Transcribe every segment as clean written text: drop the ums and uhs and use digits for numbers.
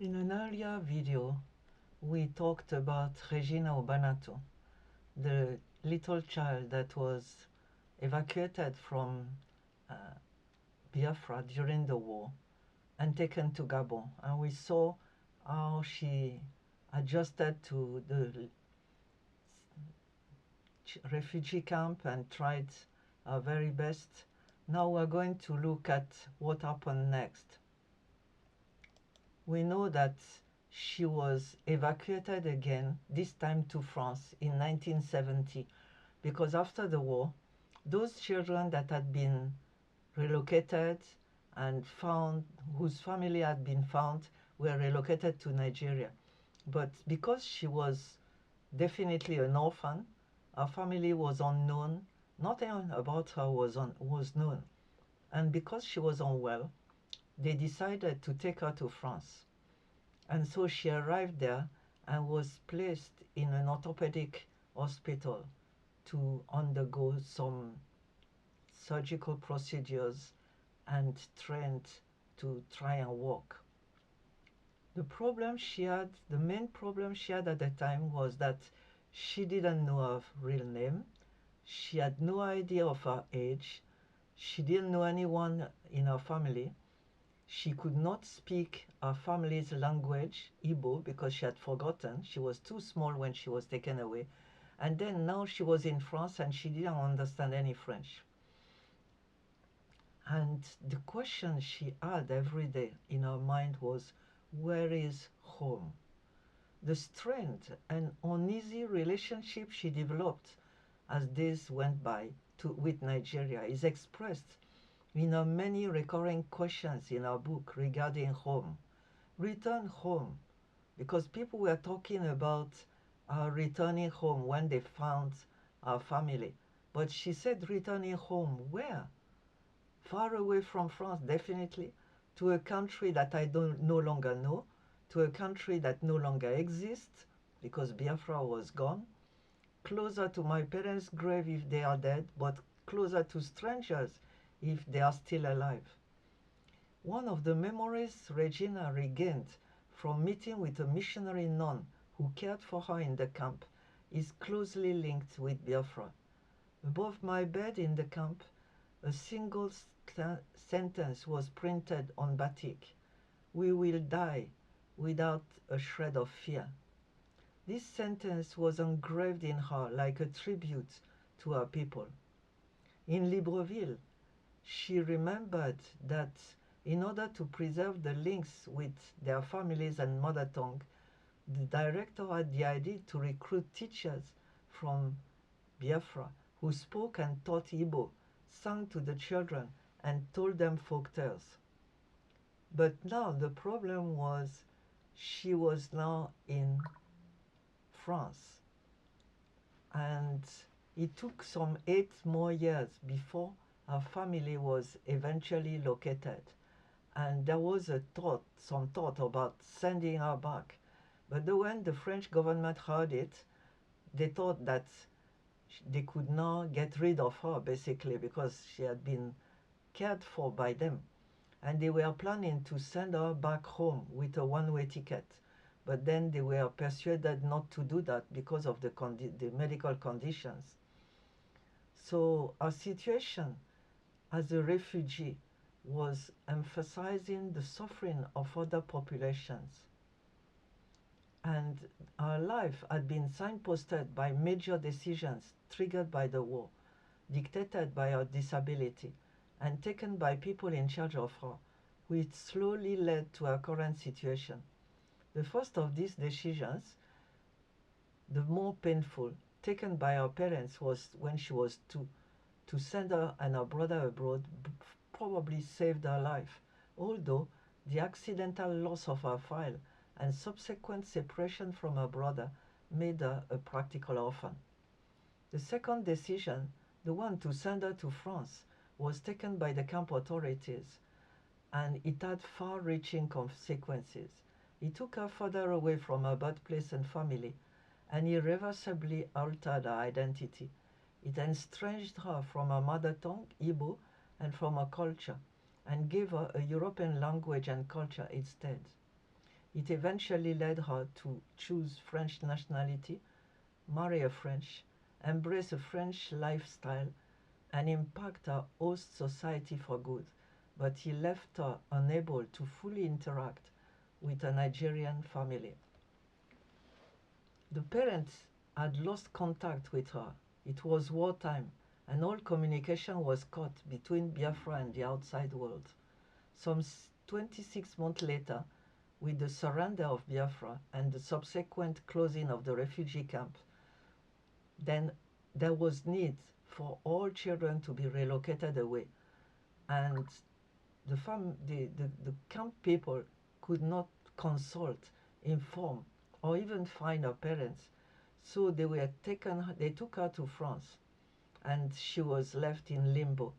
In an earlier video, we talked about Regina Ubanatu, the little child that was evacuated from uh, Biafra during the war and taken to Gabon. And we saw how she adjusted to the refugee camp and tried her very best. Now we're going to look at what happened next. We know that she was evacuated again, this time to France in 1970, because after the war, those children that had been relocated and found, whose family had been found, were relocated to Nigeria. But because she was definitely an orphan, her family was unknown, nothing about her was known. And because she was unwell, they decided to take her to France. And so she arrived there and was placed in an orthopedic hospital to undergo some surgical procedures and trained to try and walk. The main problem she had at the time was that she didn't know her real name. She had no idea of her age. She didn't know anyone in her family. She could not speak her family's language, Igbo, because she had forgotten. She was too small when she was taken away. And then now she was in France and she didn't understand any French. And the question she had every day in her mind was, where is home? The strained and uneasy relationship she developed as days went by with Nigeria is expressed in her many recurring questions in our book regarding home. Return home, because people were talking about returning home when they found our family. But she said returning home where? Far away from France, definitely, to a country that I no longer know, to a country that no longer exists, because Biafra was gone, closer to my parents' grave if they are dead, but closer to strangers if they are still alive. One of the memories Regina regained from meeting with a missionary nun who cared for her in the camp is closely linked with Biafra. Above my bed in the camp, a single sentence was printed on batik: "We will die without a shred of fear." This sentence was engraved in her like a tribute to her people. In Libreville, she remembered that in order to preserve the links with their families and mother tongue, the director had the idea to recruit teachers from Biafra who spoke and taught Igbo, sang to the children, and told them folk tales. But now the problem was she was now in France, and it took some 8 more years before her family was eventually located. And there was some thought about sending her back. But when the French government heard it, they thought that they could now get rid of her, basically, because she had been cared for by them. And they were planning to send her back home with a one-way ticket. But then they were persuaded not to do that because of the medical conditions. So our situation as a refugee was emphasizing the suffering of other populations. And our life had been signposted by major decisions triggered by the war, dictated by our disability, and taken by people in charge of her, which slowly led to our current situation. The first of these decisions, the more painful, taken by our parents, was when she was 2, to send her and her brother abroad, probably saved her life, although the accidental loss of her file and subsequent separation from her brother made her a practical orphan. The second decision, the one to send her to France, was taken by the camp authorities, and it had far-reaching consequences. It took her further away from her birthplace and family, and irreversibly altered her identity. It estranged her from her mother tongue, Igbo, and from her culture, and gave her a European language and culture instead. It eventually led her to choose French nationality, marry a French, embrace a French lifestyle, and impact her host society for good. But he left her unable to fully interact with a Nigerian family. The parents had lost contact with her. It was wartime, and all communication was cut between Biafra and the outside world. Some 26 months later, with the surrender of Biafra and the subsequent closing of the refugee camp, then there was need for all children to be relocated away. And the camp people could not consult, inform, or even find her parents. So they took her to France, and she was left in limbo.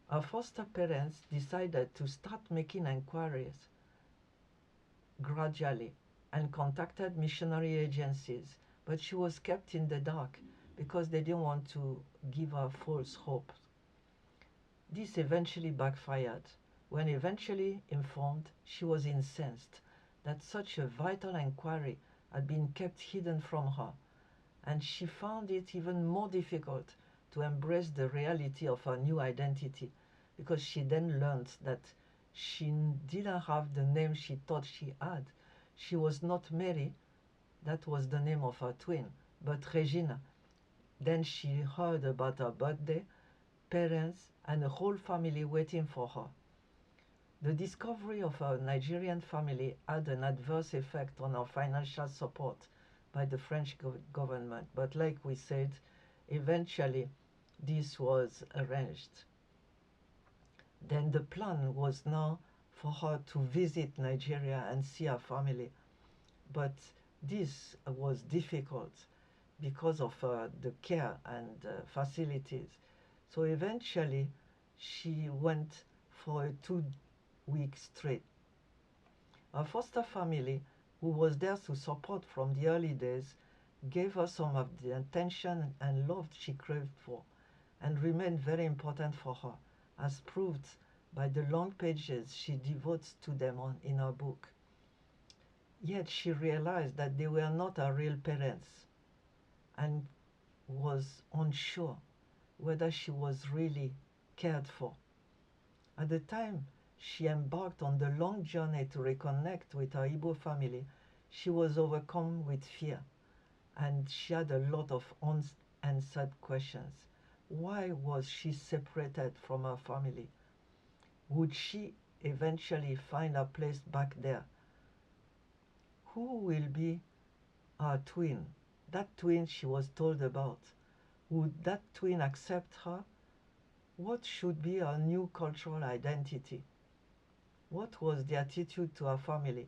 Her foster parents decided to start making inquiries gradually and contacted missionary agencies, but she was kept in the dark because they didn't want to give her false hope. This eventually backfired. When eventually informed, she was incensed that such a vital inquiry had been kept hidden from her, and she found it even more difficult to embrace the reality of her new identity, because she then learned that she didn't have the name she thought she had. She was not Mary, that was the name of her twin, but Regina. Then she heard about her birthday, parents, and a whole family waiting for her. The discovery of her Nigerian family had an adverse effect on her financial support by the French government, but like we said, eventually this was arranged. Then the plan was now for her to visit Nigeria and see her family, but this was difficult because of the care and facilities. So eventually she went for a 2 week trip. Her foster family, who was there to support from the early days, gave her some of the attention and love she craved for, and remained very important for her, as proved by the long pages she devotes to them in her book. Yet she realized that they were not her real parents, and was unsure whether she was really cared for. At the time she embarked on the long journey to reconnect with her Igbo family, she was overcome with fear, and she had a lot of unanswered questions. Why was she separated from her family? Would she eventually find a place back there? Who will be her twin? That twin she was told about. Would that twin accept her? What should be her new cultural identity? What was the attitude to her family?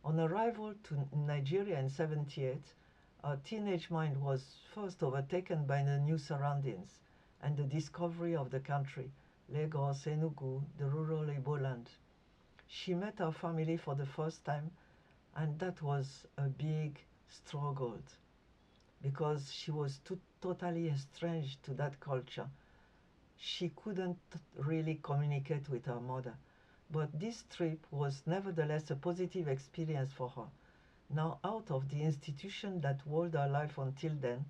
On arrival to Nigeria in 78, her teenage mind was first overtaken by the new surroundings and the discovery of the country, Lagos, Enugu, the rural Igbo land. She met her family for the first time, and that was a big struggle because she was totally estranged to that culture. She couldn't really communicate with her mother. But this trip was nevertheless a positive experience for her. Now, out of the institution that walled her life until then,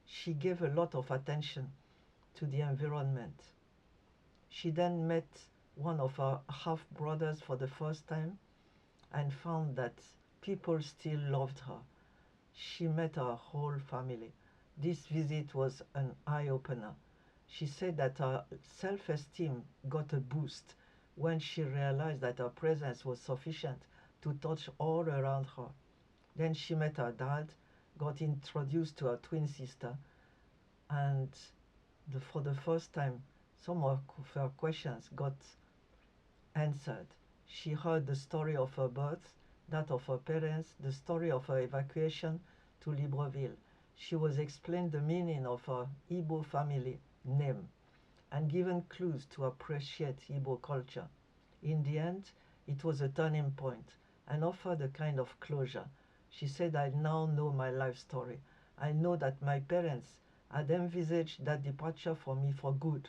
she gave a lot of attention to the environment. She then met one of her half-brothers for the first time and found that people still loved her. She met her whole family. This visit was an eye-opener. She said that her self-esteem got a boost when she realized that her presence was sufficient to touch all around her. Then she met her dad, got introduced to her twin sister, and for the first time, some of her questions got answered. She heard the story of her birth, that of her parents, the story of her evacuation to Libreville. She was explained the meaning of her Igbo family name and given clues to appreciate Igbo culture. In the end, it was a turning point and offered a kind of closure. She said, I now know my life story. I know that my parents had envisaged that departure for me for good.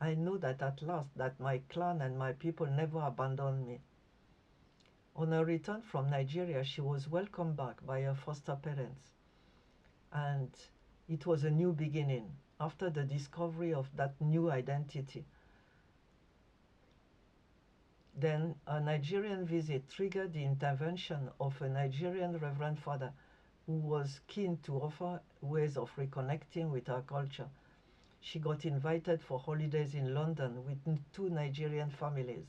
I know that at last that my clan and my people never abandoned me. On her return from Nigeria, she was welcomed back by her foster parents. And it was a new beginning after the discovery of that new identity. Then a Nigerian visit triggered the intervention of a Nigerian Reverend Father who was keen to offer ways of reconnecting with our culture. She got invited for holidays in London with two Nigerian families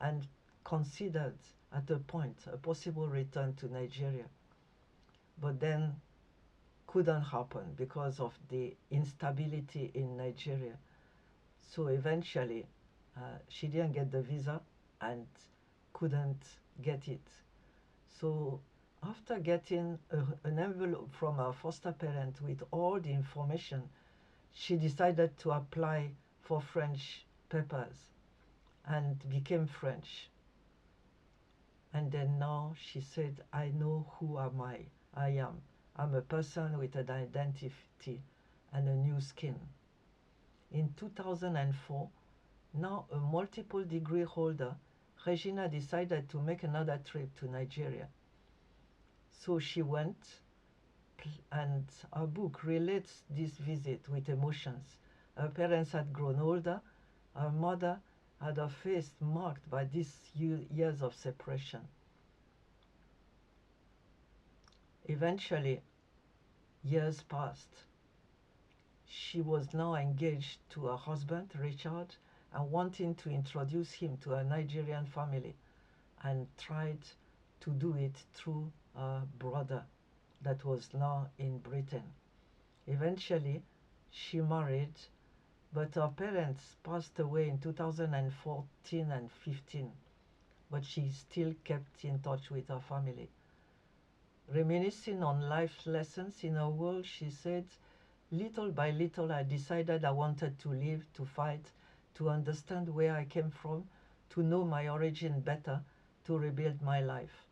and considered at a point a possible return to Nigeria. But then couldn't happen because of the instability in Nigeria. So eventually she didn't get the visa and couldn't get it. So after getting an envelope from her foster parent with all the information, she decided to apply for French papers and became French. And then now she said, I know who am I. I am. I'm a person with an identity and a new skin. In 2004, now a multiple degree holder, Regina decided to make another trip to Nigeria. So she went, and her book relates this visit with emotions. Her parents had grown older. Her mother had her face marked by these years of separation. Eventually, years passed. She was now engaged to her husband, Richard, and wanting to introduce him to a Nigerian family, and tried to do it through a brother that was now in Britain. Eventually, she married, but her parents passed away in 2014 and 15, but she still kept in touch with her family. Reminiscing on life lessons in her world, she said, little by little I decided I wanted to live, to fight, to understand where I came from, to know my origin better, to rebuild my life.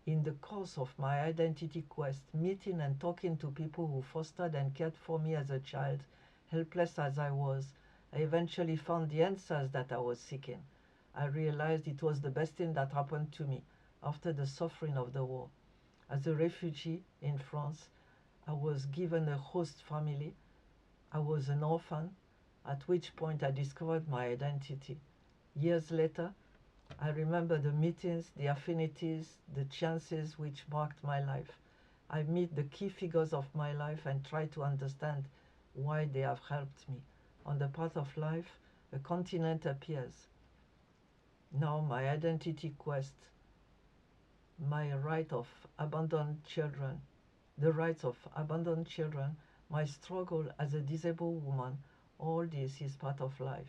In the course of my identity quest, meeting and talking to people who fostered and cared for me as a child, helpless as I was, I eventually found the answers that I was seeking. I realized it was the best thing that happened to me after the suffering of the war. As a refugee in France, I was given a host family. I was an orphan, at which point I discovered my identity. Years later, I remember the meetings, the affinities, the chances which marked my life. I meet the key figures of my life and try to understand why they have helped me. On the path of life, a continent appears. Now my identity quest, my right of abandoned children, the rights of abandoned children, my struggle as a disabled woman, all this is part of life.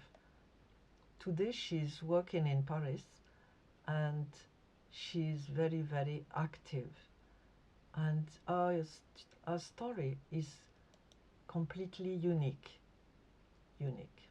Today she's working in Paris and she's very, very active. And our story is completely unique. Unique.